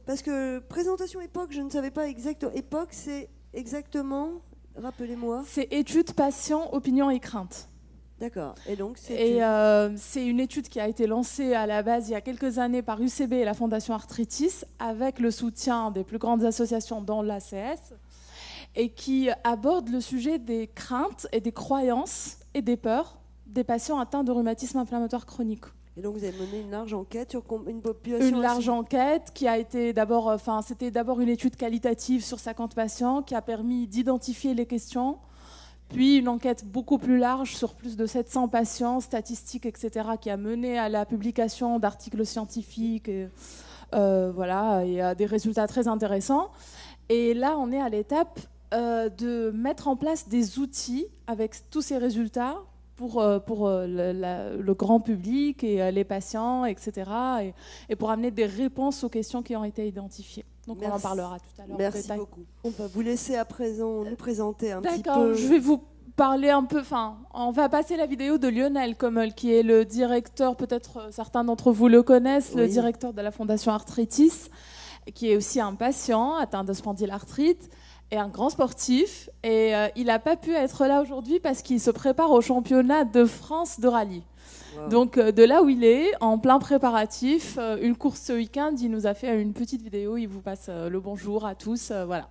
parce que présentation EPOC, je ne savais pas exactement. EPOC, c'est exactement, rappelez-moi. C'est étude, patient, opinion et crainte. D'accord. Et donc, c'est une étude qui a été lancée à la base il y a quelques années par UCB et la Fondation Arthritis, avec le soutien des plus grandes associations dont l'ACS, et qui aborde le sujet des craintes et des croyances et des peurs des patients atteints de rhumatisme inflammatoire chronique. Et donc vous avez mené une large enquête sur une population. Une large enquête qui a été d'abord, c'était d'abord une étude qualitative sur 50 patients qui a permis d'identifier les questions. Puis une enquête beaucoup plus large sur plus de 700 patients, statistiques, etc., qui a mené à la publication d'articles scientifiques, et à des résultats très intéressants. Et là, on est à l'étape de mettre en place des outils avec tous ces résultats pour le grand public et les patients, etc., et pour amener des réponses aux questions qui ont été identifiées. Donc on en parlera tout à l'heure. Merci beaucoup. On va vous laisser à présent nous présenter un petit peu. D'accord, je vais vous parler un peu, on va passer la vidéo de Lionel Commel, qui est le directeur, peut-être certains d'entre vous le connaissent, le directeur de la Fondation Arthritis, qui est aussi un patient atteint de spondylarthrite et un grand sportif. Et il n'a pas pu être là aujourd'hui parce qu'il se prépare au championnat de France de rallye. Wow. Donc de là où il est, en plein préparatif, une course ce week-end, il nous a fait une petite vidéo, il vous passe le bonjour à tous, voilà.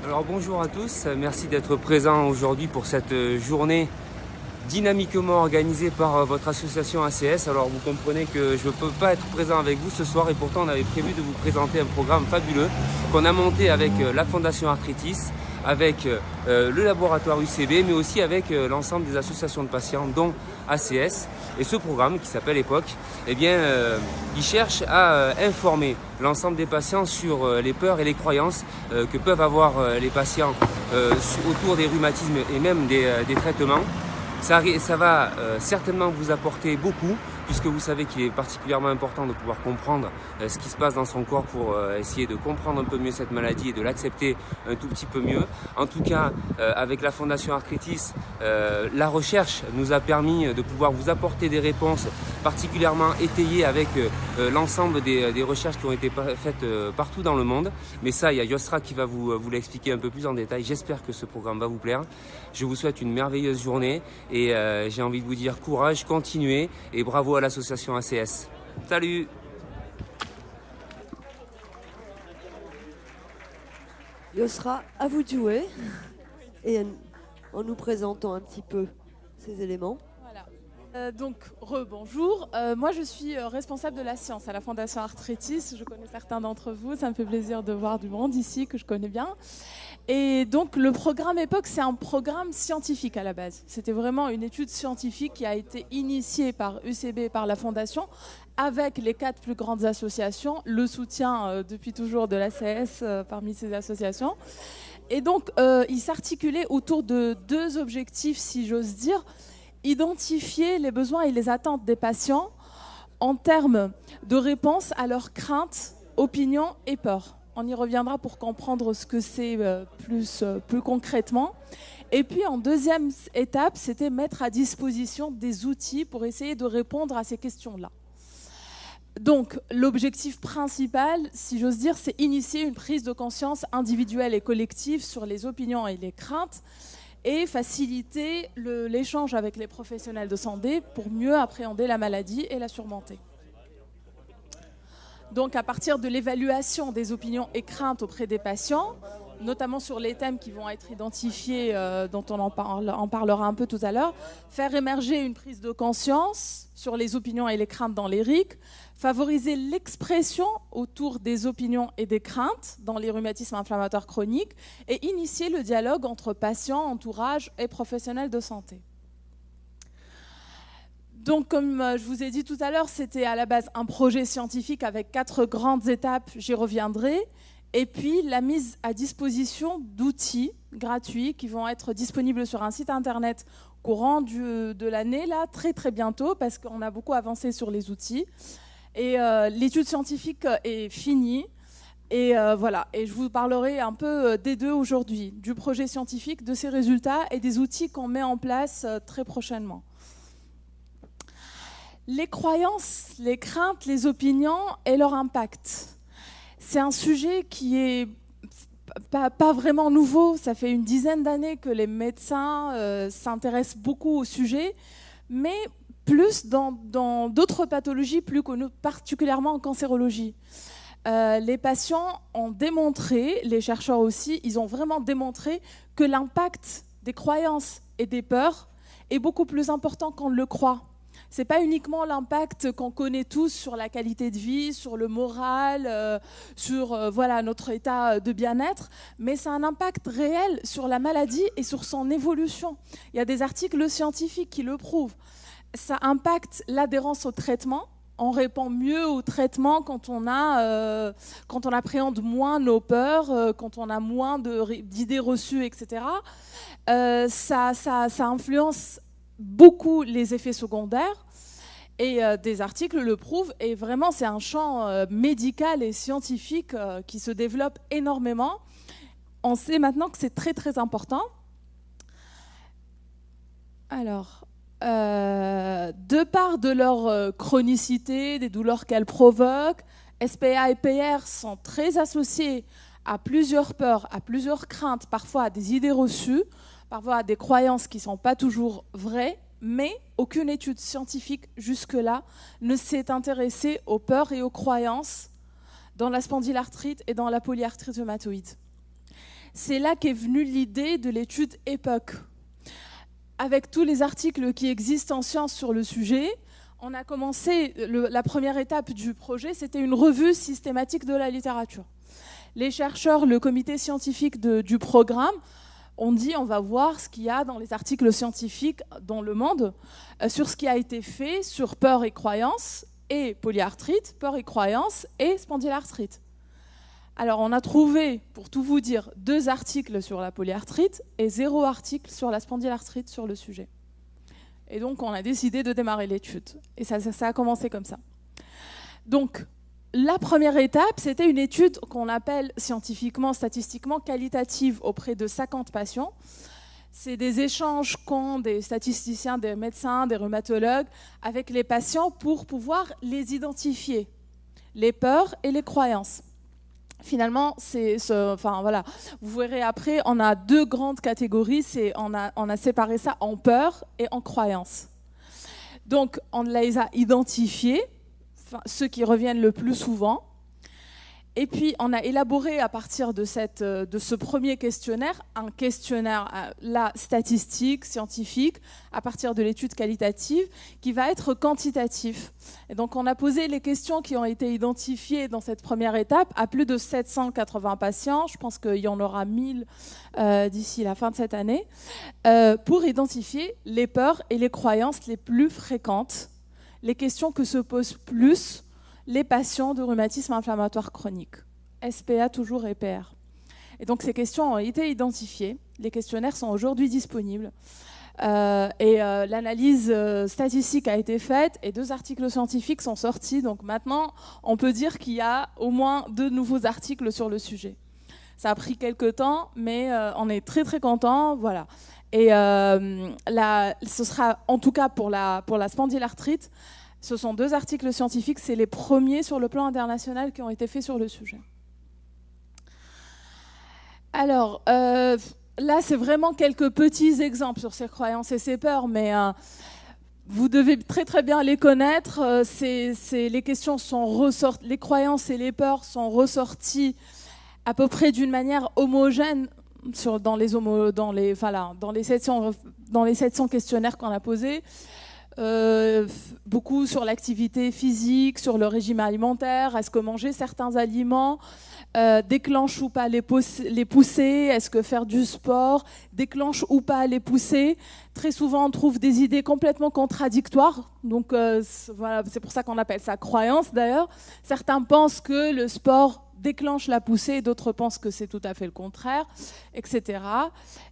Alors bonjour à tous, merci d'être présents aujourd'hui pour cette journée dynamiquement organisée par votre association ACS. Alors vous comprenez que je ne peux pas être présent avec vous ce soir et pourtant on avait prévu de vous présenter un programme fabuleux qu'on a monté avec la Fondation Arthritis, avec le laboratoire UCB, mais aussi avec l'ensemble des associations de patients, dont ACS. Et ce programme, qui s'appelle EPOC, il cherche à informer l'ensemble des patients sur les peurs et les croyances que peuvent avoir les patients autour des rhumatismes et même des traitements. Ça va certainement vous apporter beaucoup, puisque vous savez qu'il est particulièrement important de pouvoir comprendre ce qui se passe dans son corps pour essayer de comprendre un peu mieux cette maladie et de l'accepter un tout petit peu mieux. En tout cas, avec la Fondation Arthritis, la recherche nous a permis de pouvoir vous apporter des réponses particulièrement étayées avec l'ensemble des recherches qui ont été faites partout dans le monde. Mais ça, il y a Yosra qui va vous l'expliquer un peu plus en détail. J'espère que ce programme va vous plaire. Je vous souhaite une merveilleuse journée et j'ai envie de vous dire courage, continuez et bravo à l'association ACS. Salut! Yosra, à vous de jouer et en nous présentant un petit peu ces éléments. Voilà. Donc, rebonjour. Moi, je suis responsable de la science à la Fondation Arthritis. Je connais certains d'entre vous. Ça me fait plaisir de voir du monde ici que je connais bien. Et donc, le programme EPOC, c'est un programme scientifique à la base. C'était vraiment une étude scientifique qui a été initiée par UCB et par la Fondation avec les 4 plus grandes associations, le soutien depuis toujours de l'ACS parmi ces associations. Et donc, il s'articulait autour de 2 objectifs, si j'ose dire. Identifier les besoins et les attentes des patients en termes de réponse à leurs craintes, opinions et peurs. On y reviendra pour comprendre ce que c'est plus concrètement. Et puis en deuxième étape, c'était mettre à disposition des outils pour essayer de répondre à ces questions-là. Donc l'objectif principal, si j'ose dire, c'est initier une prise de conscience individuelle et collective sur les opinions et les craintes et faciliter l'échange avec les professionnels de santé pour mieux appréhender la maladie et la surmonter. Donc à partir de l'évaluation des opinions et craintes auprès des patients, notamment sur les thèmes qui vont être identifiés, dont on en parlera un peu tout à l'heure, faire émerger une prise de conscience sur les opinions et les craintes dans les RIC, favoriser l'expression autour des opinions et des craintes dans les rhumatismes inflammatoires chroniques et initier le dialogue entre patients, entourage et professionnels de santé. Donc, comme je vous ai dit tout à l'heure, c'était à la base un projet scientifique avec 4 grandes étapes, j'y reviendrai, et puis la mise à disposition d'outils gratuits qui vont être disponibles sur un site internet courant de l'année, là, très très bientôt, parce qu'on a beaucoup avancé sur les outils. Et l'étude scientifique est finie. Et voilà. Et je vous parlerai un peu des deux aujourd'hui, du projet scientifique, de ses résultats et des outils qu'on met en place très prochainement. Les croyances, les craintes, les opinions et leur impact. C'est un sujet qui est pas vraiment nouveau. Ça fait une dizaine d'années que les médecins s'intéressent beaucoup au sujet, mais plus dans d'autres pathologies plus connues, particulièrement en cancérologie. Les patients ont démontré, les chercheurs aussi, ils ont vraiment démontré que l'impact des croyances et des peurs est beaucoup plus important qu'on le croit. Ce n'est pas uniquement l'impact qu'on connaît tous sur la qualité de vie, sur le moral, sur voilà, notre état de bien-être, mais c'est un impact réel sur la maladie et sur son évolution. Il y a des articles scientifiques qui le prouvent. Ça impacte l'adhérence au traitement. On répond mieux au traitement quand on appréhende moins nos peurs, quand on a moins d'idées reçues, etc. Ça influence beaucoup les effets secondaires et des articles le prouvent. Et vraiment, c'est un champ médical et scientifique qui se développe énormément. On sait maintenant que c'est très, très important. Alors... de part de leur chronicité, des douleurs qu'elles provoquent, SPA et PR sont très associés à plusieurs peurs, à plusieurs craintes, parfois à des idées reçues, parfois à des croyances qui ne sont pas toujours vraies, mais aucune étude scientifique jusque-là ne s'est intéressée aux peurs et aux croyances dans la spondylarthrite et dans la polyarthrite rhumatoïde. C'est là qu'est venue l'idée de l'étude EPOC. Avec tous les articles qui existent en sciences sur le sujet, on a commencé, la première étape du projet, c'était une revue systématique de la littérature. Les chercheurs, le comité scientifique du programme, ont dit on va voir ce qu'il y a dans les articles scientifiques dans le monde sur ce qui a été fait sur peur et croyances et polyarthrite, peur et croyances et spondylarthrite. Alors, on a trouvé, pour tout vous dire, 2 articles sur la polyarthrite et 0 article sur la spondylarthrite sur le sujet. Et donc, on a décidé de démarrer l'étude. Et ça a commencé comme ça. Donc, la première étape, c'était une étude qu'on appelle scientifiquement, statistiquement, qualitative auprès de 50 patients. C'est des échanges qu'ont des statisticiens, des médecins, des rhumatologues avec les patients pour pouvoir les identifier, les peurs et les croyances. Finalement, voilà. Vous verrez après, on a 2 grandes catégories. On a séparé ça en peur et en croyance. Donc, on les a identifiés, ceux qui reviennent le plus souvent. Et puis, on a élaboré à partir de ce premier questionnaire, un questionnaire statistique, scientifique, à partir de l'étude qualitative, qui va être quantitatif. Et donc, on a posé les questions qui ont été identifiées dans cette première étape à plus de 780 patients. Je pense qu'il y en aura 1000 d'ici la fin de cette année, pour identifier les peurs et les croyances les plus fréquentes, les questions que se posent plus les patients de rhumatisme inflammatoire chronique, SPA toujours et PR. Et donc ces questions ont été identifiées, les questionnaires sont aujourd'hui disponibles, l'analyse statistique a été faite et 2 articles scientifiques sont sortis, donc maintenant on peut dire qu'il y a au moins 2 nouveaux articles sur le sujet. Ça a pris quelques temps, mais on est très très contents, voilà. Et ce sera en tout cas pour la spondylarthrite. Ce sont 2 articles scientifiques, c'est les premiers sur le plan international qui ont été faits sur le sujet. Alors, là, c'est vraiment quelques petits exemples sur ces croyances et ces peurs, mais vous devez très très bien les connaître. Les questions sont ressorties, les croyances et les peurs sont ressorties à peu près d'une manière homogène dans les 700 questionnaires qu'on a posés. Beaucoup sur l'activité physique, sur le régime alimentaire, est-ce que manger certains aliments déclenche ou pas les poussées, est-ce que faire du sport déclenche ou pas les poussées. Très souvent on trouve des idées complètement contradictoires, donc voilà, c'est pour ça qu'on appelle ça croyance d'ailleurs. Certains pensent que le sport déclenche la poussée, d'autres pensent que c'est tout à fait le contraire, etc.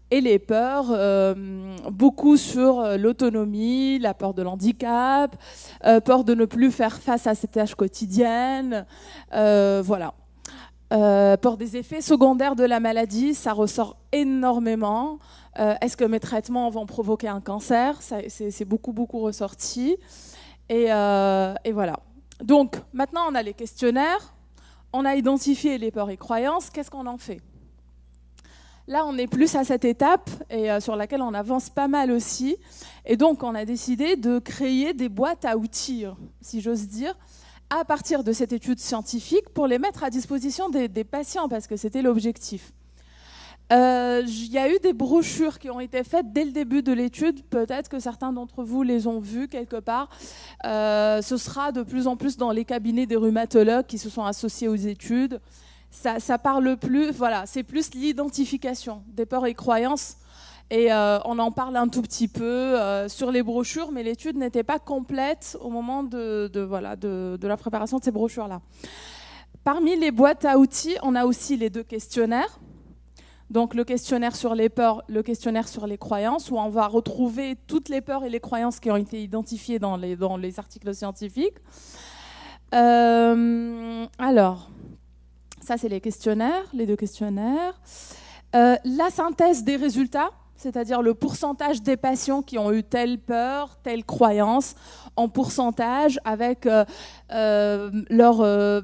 Et les peurs, beaucoup sur l'autonomie, la peur de l'handicap, peur de ne plus faire face à ses tâches quotidiennes, voilà. Peur des effets secondaires de la maladie, ça ressort énormément. Est-ce que mes traitements vont provoquer un cancer? C'est beaucoup ressorti. Et voilà. Donc, maintenant, on a les questionnaires, on a identifié les peurs et croyances, qu'est-ce qu'on en fait? Là, on est plus à cette étape et sur laquelle on avance pas mal aussi. Et donc, on a décidé de créer des boîtes à outils, si j'ose dire, à partir de cette étude scientifique pour les mettre à disposition des patients, parce que c'était l'objectif. Il y a eu des brochures qui ont été faites dès le début de l'étude. Peut-être que certains d'entre vous les ont vues quelque part. Ce sera de plus en plus dans les cabinets des rhumatologues qui se sont associés aux études. Ça parle plus, voilà, c'est plus l'identification des peurs et croyances. Et on en parle un tout petit peu sur les brochures, mais l'étude n'était pas complète au moment de la préparation de ces brochures-là. Parmi les boîtes à outils, on a aussi les 2 questionnaires. Donc le questionnaire sur les peurs, le questionnaire sur les croyances, où on va retrouver toutes les peurs et les croyances qui ont été identifiées dans les articles scientifiques. Alors, ça c'est les questionnaires, les 2 questionnaires. La synthèse des résultats, c'est-à-dire le pourcentage des patients qui ont eu telle peur, telle croyance, en pourcentage avec leur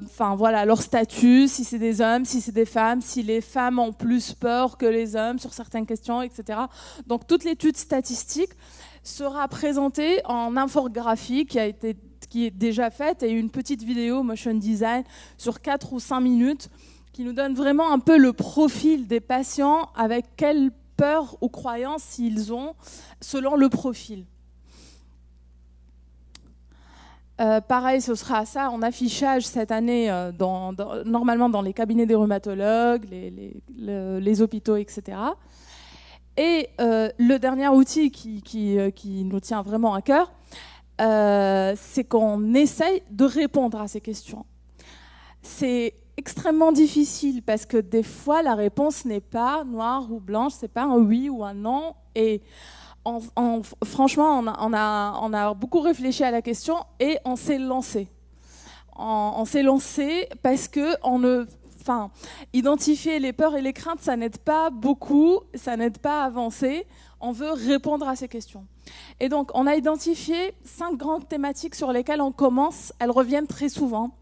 statut, si c'est des hommes, si c'est des femmes, si les femmes ont plus peur que les hommes sur certaines questions, etc. Donc toute l'étude statistique sera présentée en infographie qui est déjà faite, et une petite vidéo motion design sur 4 ou 5 minutes qui nous donne vraiment un peu le profil des patients, avec quelle peur ou croyance ils ont selon le profil. Pareil, ce sera ça en affichage cette année, normalement dans les cabinets des rhumatologues, les hôpitaux, etc. Et le dernier outil qui nous tient vraiment à cœur, c'est qu'on essaye de répondre à ces questions. C'est extrêmement difficile parce que des fois, la réponse n'est pas noire ou blanche, c'est pas un oui ou un non. Et franchement, on a beaucoup réfléchi à la question et on s'est lancé. On s'est lancé parce que identifier les peurs et les craintes, ça n'aide pas beaucoup, ça n'aide pas à avancer. On veut répondre à ces questions. Et donc, on a identifié 5 grandes thématiques sur lesquelles on commence. Elles reviennent très souvent.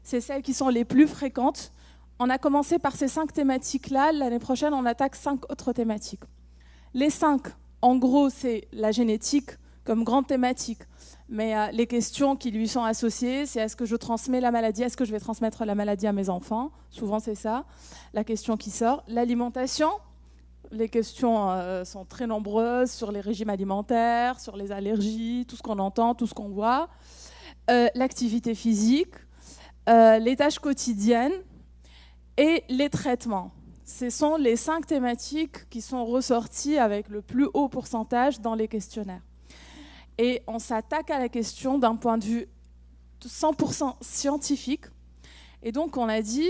C'est celles qui sont les plus fréquentes. On a commencé par ces 5 thématiques-là. L'année prochaine, on attaque 5 autres thématiques. Les 5, en gros, c'est la génétique comme grande thématique. Mais les questions qui lui sont associées, c'est est-ce que je transmets la maladie? Est-ce que je vais transmettre la maladie à mes enfants? Souvent, c'est ça, la question qui sort. L'alimentation, les questions sont très nombreuses sur les régimes alimentaires, sur les allergies, tout ce qu'on entend, tout ce qu'on voit. L'activité physique, les tâches quotidiennes et les traitements. Ce sont les 5 thématiques qui sont ressorties avec le plus haut pourcentage dans les questionnaires. Et on s'attaque à la question d'un point de vue 100% scientifique. Et donc on a dit,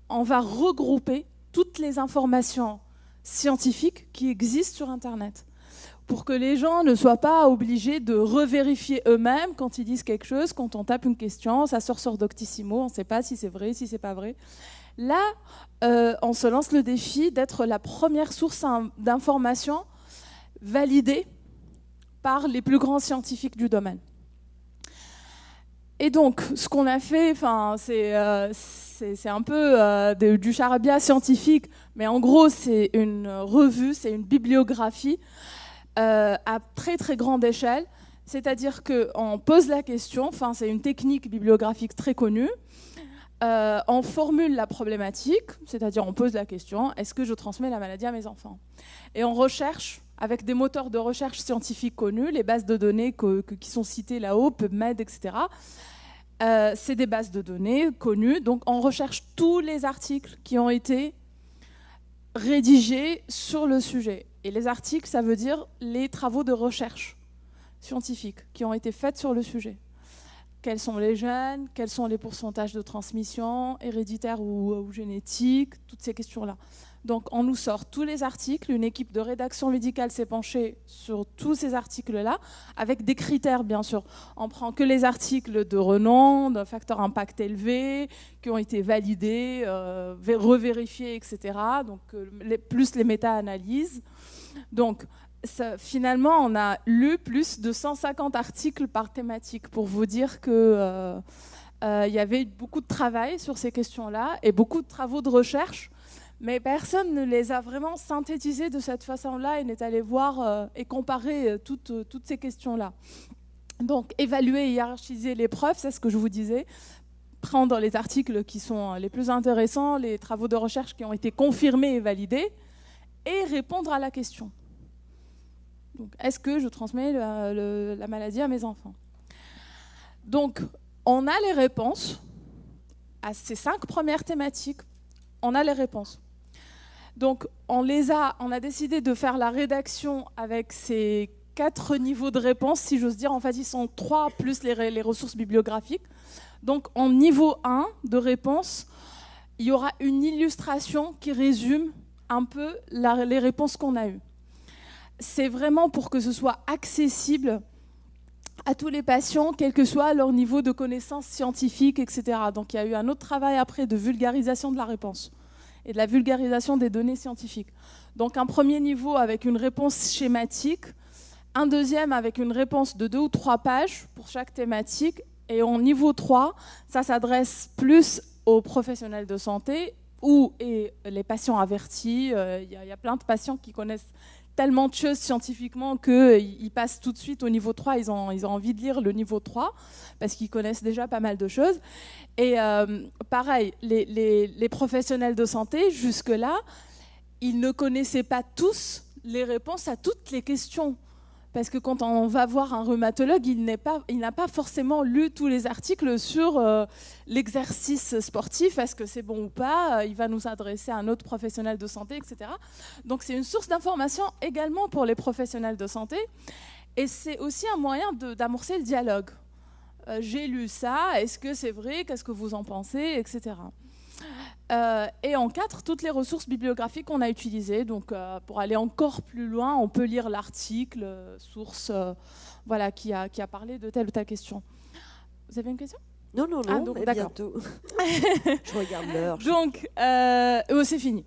on va regrouper toutes les informations scientifiques qui existent sur Internet, pour que les gens ne soient pas obligés de revérifier eux-mêmes quand ils disent quelque chose. Quand on tape une question, ça sort sur Doctissimo, on ne sait pas si c'est vrai, si c'est pas vrai. Là, on se lance le défi d'être la première source d'information validée par les plus grands scientifiques du domaine. Et donc, ce qu'on a fait, c'est un peu du charabia scientifique, mais en gros, c'est une revue, c'est une bibliographie à très très grande échelle, c'est-à-dire qu'on pose la question, c'est une technique bibliographique très connue, on formule la problématique, c'est-à-dire on pose la question, est-ce que je transmets la maladie à mes enfants? Et on recherche, avec des moteurs de recherche scientifiques connus, les bases de données qui sont citées là-haut, PubMed, etc. C'est des bases de données connues, donc on recherche tous les articles qui ont été rédigés sur le sujet. Et les articles, ça veut dire les travaux de recherche scientifiques qui ont été faits sur le sujet. Quels sont les gènes, quels sont les pourcentages de transmission, héréditaire ou génétique, toutes ces questions-là. Donc on nous sort tous les articles, une équipe de rédaction médicale s'est penchée sur tous ces articles-là, avec des critères bien sûr. On prend que les articles de renom, d'un facteur impact élevé, qui ont été validés, revérifiés, etc. Donc plus les méta-analyses. Donc finalement, on a lu plus de 150 articles par thématique pour vous dire que y avait beaucoup de travail sur ces questions-là et beaucoup de travaux de recherche. Mais personne ne les a vraiment synthétisés de cette façon-là et n'est allé voir et comparer toutes ces questions-là. Donc, évaluer et hiérarchiser les preuves, c'est ce que je vous disais. Prendre les articles qui sont les plus intéressants, les travaux de recherche qui ont été confirmés et validés, et répondre à la question. Donc, est-ce que je transmets la maladie à mes enfants? Donc, on a les réponses à ces 5 premières thématiques. On a les réponses. Donc, on a décidé de faire la rédaction avec ces 4 niveaux de réponse, si j'ose dire. En fait, ils sont 3 plus les ressources bibliographiques. Donc, en niveau 1 de réponse, il y aura une illustration qui résume un peu les réponses qu'on a eues. C'est vraiment pour que ce soit accessible à tous les patients, quel que soit leur niveau de connaissance scientifique, etc. Donc, il y a eu un autre travail après de vulgarisation de la réponse et de la vulgarisation des données scientifiques. Donc un premier niveau avec une réponse schématique, un deuxième avec une réponse de 2 ou 3 pages pour chaque thématique, et en niveau 3, ça s'adresse plus aux professionnels de santé et les patients avertis. Il y a plein de patients qui connaissent tellement de choses scientifiquement qu'ils passent tout de suite au niveau 3, ils ont envie de lire le niveau 3 parce qu'ils connaissent déjà pas mal de choses. Et pareil, les professionnels de santé, jusque-là, ils ne connaissaient pas tous les réponses à toutes les questions. Parce que quand on va voir un rhumatologue, il n'a pas forcément lu tous les articles sur l'exercice sportif, est-ce que c'est bon ou pas, il va nous adresser à un autre professionnel de santé, etc. Donc c'est une source d'information également pour les professionnels de santé. Et c'est aussi un moyen d'amorcer le dialogue. J'ai lu ça, est-ce que c'est vrai, qu'est-ce que vous en pensez, etc. Et en 4, toutes les ressources bibliographiques qu'on a utilisées. Donc, pour aller encore plus loin, on peut lire l'article, source, voilà, qui a parlé de telle ou telle question. Vous avez une question ? Non, donc, mais d'accord. bientôt. Je regarde l'heure. Donc, c'est fini.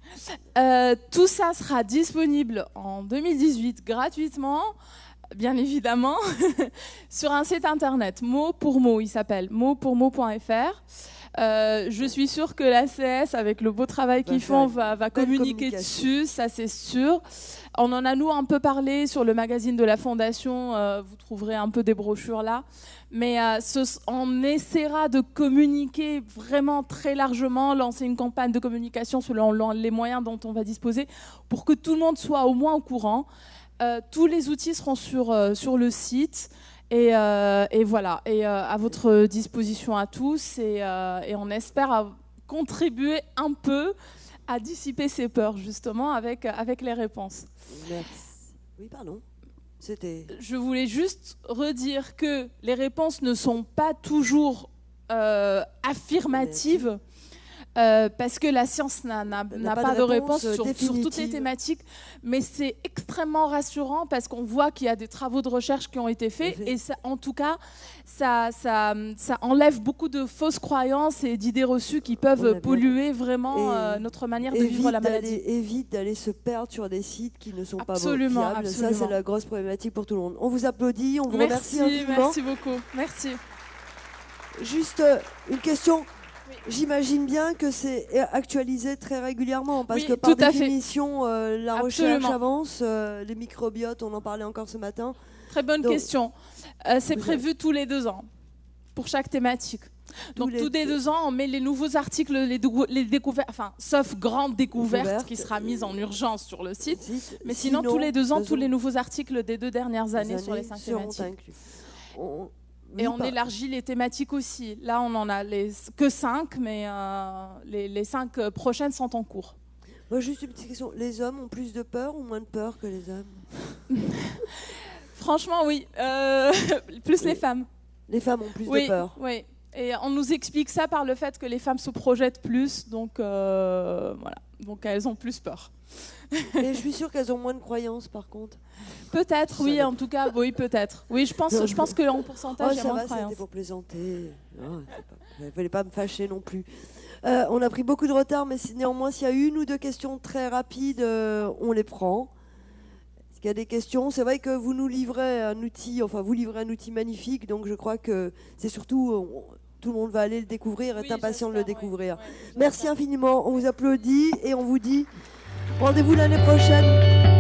Tout ça sera disponible en 2018 gratuitement, bien évidemment, sur un site internet, mot pour mot, il s'appelle motpourmot.fr. Je suis sûre que l'ACS, avec le beau travail qu'ils font, va communiquer dessus, ça c'est sûr. On en a nous un peu parlé sur le magazine de la Fondation, vous trouverez un peu des brochures là. Mais on essaiera de communiquer vraiment très largement, lancer une campagne de communication selon les moyens dont on va disposer pour que tout le monde soit au moins au courant. Tous les outils seront sur le site. Et voilà, et à votre disposition à tous, et on espère contribuer un peu à dissiper ces peurs, justement, avec les réponses. Merci. Oui, pardon. Je voulais juste redire que les réponses ne sont pas toujours affirmatives. Parce que la science n'a pas de réponse sur toutes les thématiques, mais c'est extrêmement rassurant parce qu'on voit qu'il y a des travaux de recherche qui ont été faits et ça, en tout cas, ça enlève beaucoup de fausses croyances et d'idées reçues qui peuvent polluer vraiment notre manière de vivre la maladie. Évite d'aller se perdre sur des sites qui ne sont pas fiables. Absolument. Ça, c'est la grosse problématique pour tout le monde. On vous applaudit, on vous remercie infiniment. Merci beaucoup. Merci. Juste une question. Oui. J'imagine bien que c'est actualisé très régulièrement parce que par définition, la recherche avance, les microbiotes, on en parlait encore ce matin. Très bonne question. C'est prévu tous les 2 ans pour chaque thématique. Donc tous les 2 ans, on met les nouveaux articles, les découvertes, enfin, sauf grande découverte qui sera mise en urgence sur le site. Mais sinon, tous les 2 ans, tous les nouveaux articles des 2 dernières années sur les 5 thématiques. Et on élargit les thématiques aussi. Là, on en a que 5, mais les 5 prochaines sont en cours. Moi, juste une petite question. Les hommes ont plus de peur ou moins de peur que les hommes? Franchement, oui. Plus les femmes. Les femmes ont plus de peur. Oui. Et on nous explique ça par le fait que les femmes se projettent plus, donc voilà. Donc elles ont plus peur. Et je suis sûre qu'elles ont moins de croyances, par contre. Peut-être, oui, en tout cas, oui, peut-être. Oui, je pense que en pourcentage, il y a moins de croyances. C'était pour plaisanter. Il ne fallait pas me fâcher non plus. On a pris beaucoup de retard, mais néanmoins, s'il y a 1 ou 2 questions très rapides, on les prend. Est-ce qu'il y a des questions? C'est vrai que vous nous livrez un outil, vous livrez un outil magnifique, donc je crois que c'est surtout... tout le monde va aller le découvrir, est impatient de le découvrir. Merci infiniment, on vous applaudit et on vous dit rendez-vous l'année prochaine.